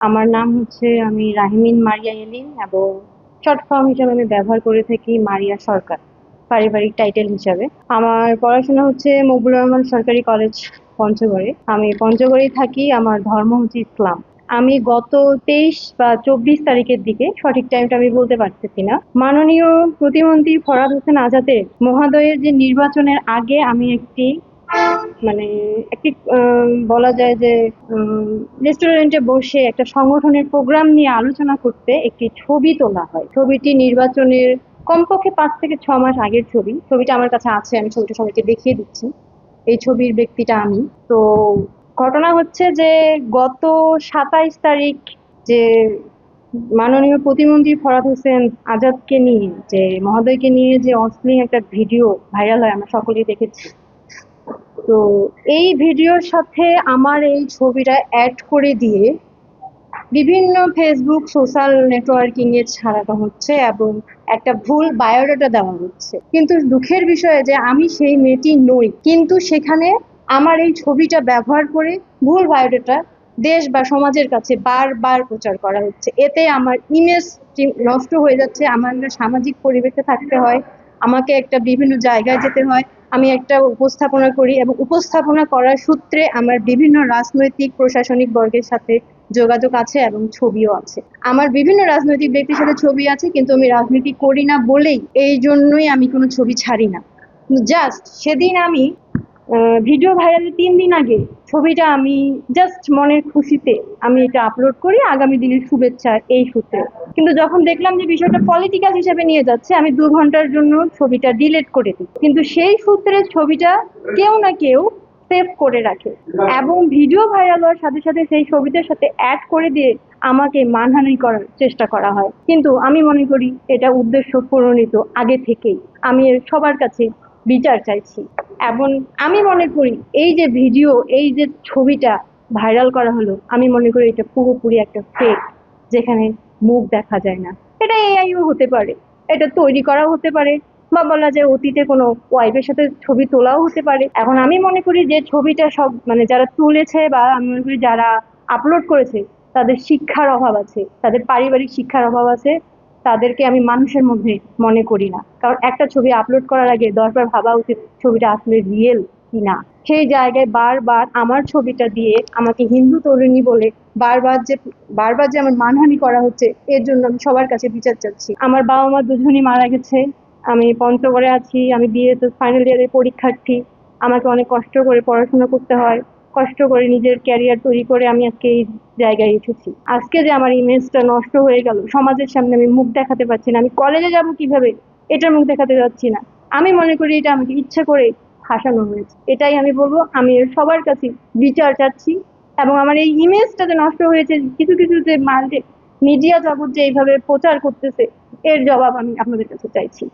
আমার নাম হচ্ছে আমি রাহিমিন মারিয়া এলিন এবং শর্ট ফর্ম হিসেবে আমি ব্যবহার করে থাকি মারিয়া সরকার পারিবারিক টাইটেল হিসাবে। আমার পড়াশোনা হচ্ছে মকবুল রহমান সরকারি কলেজ পঞ্চগড়ে। আমি পঞ্চগড়েই থাকি। আমার ধর্ম হচ্ছে ইসলাম। আমি গত 23 বা 24 তারিখের দিকে সঠিক টাইমটা আমি বলতে পারতেছি না, মাননীয় প্রতিমন্ত্রী ফরহাদ হোসেন আজাদের মহোদয়ের যে নির্বাচনের আগে আমি মানে একটি বলা যায় যে রেস্টুরেন্টে বসে একটা সংগঠনের প্রোগ্রাম নিয়ে আলোচনা করতে একটি ছবি তোলা হয়। ছবিটি নির্বাচনের কমপক্ষে 5 থেকে 6 মাস আগের ছবি। ছবিটা আমার কাছে আছে, আমি ছবিটা সবাইকে দেখিয়ে দিচ্ছি। এই ছবির ব্যক্তিটা আমি। তো ঘটনা হচ্ছে যে গত 27 তারিখ যে মাননীয় প্রতিমন্ত্রী ফরহাদ হোসেন আজাদকে নিয়ে, যে মহোদয়কে নিয়ে যে অশ্লীল একটা ভিডিও ভাইরাল হয়, আমরা সকলেই দেখেছি। তো এই ভিডিওর সাথে আমার এই ছবিটা অ্যাড করে দিয়ে বিভিন্ন ফেসবুক সোশ্যাল নেটওয়ার্কিং এ ছাড়ানো হচ্ছে এবং একটা ভুল বায়োডাটা দেওয়া হচ্ছে। কিন্তু দুঃখের বিষয় যে আমি সেই মেয়েটি নই, কিন্তু সেখানে আমার এই ছবিটা ব্যবহার করে ভুল বায়োডাটা দেশ বা সমাজের কাছে বারবার প্রচার করা হচ্ছে। এতে আমার ইমেজ নষ্ট হয়ে যাচ্ছে। আমার একটা সামাজিক পরিবেশে থাকতে হয়, আমাকে একটা বিভিন্ন জায়গায় যেতে হয়, আমি একটা উপস্থাপনা করি এবং উপস্থাপনা করার সূত্রে আমার বিভিন্ন রাজনৈতিক প্রশাসনিক বর্গের সাথে যোগাযোগ আছে এবং ছবিও আছে। আমার বিভিন্ন রাজনৈতিক ব্যক্তির সাথে ছবি আছে, কিন্তু আমি রাজনীতি করি না বলেই এই জন্যই আমি কোনো ছবি ছাড়ি না। জাস্ট সেদিন আমি ভিডিও ভাইরালের 3 দিন আগে ছবিটা আমি জাস্ট মনের খুশিতে আমি এটা আপলোড করি আগামী দিনের শুভেচ্ছা এই সূত্রে। কিন্তু যখন দেখলাম যে বিষয়টা পলিটিক্যাল হিসেবে নিয়ে যাচ্ছে, আমি 2 ঘন্টার জন্য ছবিটা ডিলিট করে দিই। কিন্তু সেই সূত্রে ছবিটা কেউ না কেউ সেভ করে রাখে এবং ভিডিও ভাইরাল হওয়ার সাথে সাথে সেই ছবিটার সাথে অ্যাড করে দিয়ে আমাকে মানহানি করার চেষ্টা করা হয়। কিন্তু আমি মনে করি এটা উদ্দেশ্য প্রণোদিত আগে থেকেই। আমি সবার কাছে বিচার চাইছি এবং আমি মনে করি এই যে ভিডিও, এই যে ছবিটা ভাইরাল করা হলো, আমি মনে করি এটা পুরোপুরি একটা ফেক, যেখানে মুখ দেখা যায় না। এটা এআইও হতে পারে, এটা তৈরি করাও হতে পারে, বা বলা যায় অতীতে কোনো ওয়াইফের সাথে ছবি তোলাও হতে পারে। এখন আমি মনে করি যে ছবিটা সব যারা তুলেছে বা আমি মনে করি যারা আপলোড করেছে তাদের শিক্ষার অভাব আছে, তাদের পারিবারিক শিক্ষার অভাব আছে। তাদেরকে আমি মানুষের মধ্যে মনে করি না, কারণ একটা ছবি আপলোড করার আগে 10 বার ভাবা উচিত ছবিটা আসলে রিয়েল কিনা। সেই জায়গায় বারবার আমার ছবিটা দিয়ে আমাকে হিন্দু তরুণী বলে বারবার যে বারবার যে আমার মানহানি করা হচ্ছে, এর জন্য আমি সবার কাছে বিচার চাচ্ছি। আমার বাবা মা দুজনই মারা গেছে। আমি পঞ্চগড়ে আছি, আমি বিএ ফাইনাল ইয়ারের পরীক্ষার্থী। আমাকে অনেক কষ্ট করে পড়াশোনা করতে হয়, কষ্ট করে নিজের ক্যারিয়ার তৈরি করে আমি আজকে এই জায়গায় এসেছি। আজকে যে আমার ইমেজটা নষ্ট হয়ে গেল, সমাজের সামনে আমি মুখ দেখাতে পারছি না, আমি কলেজে যাব কিভাবে এটার মুখ দেখাতে যাচ্ছি না। আমি মনে করি এটা আমাকে ইচ্ছা করে ফাঁসানো হয়েছে। এটাই আমি বলবো, আমি সবার কাছে বিচার চাচ্ছি এবং আমার এই ইমেজটা যে নষ্ট হয়েছে, কিছু কিছু যে মিডিয়া জগৎ যে এইভাবে প্রচার করতেছে, এর জবাব আমি আপনাদের কাছে চাইছি।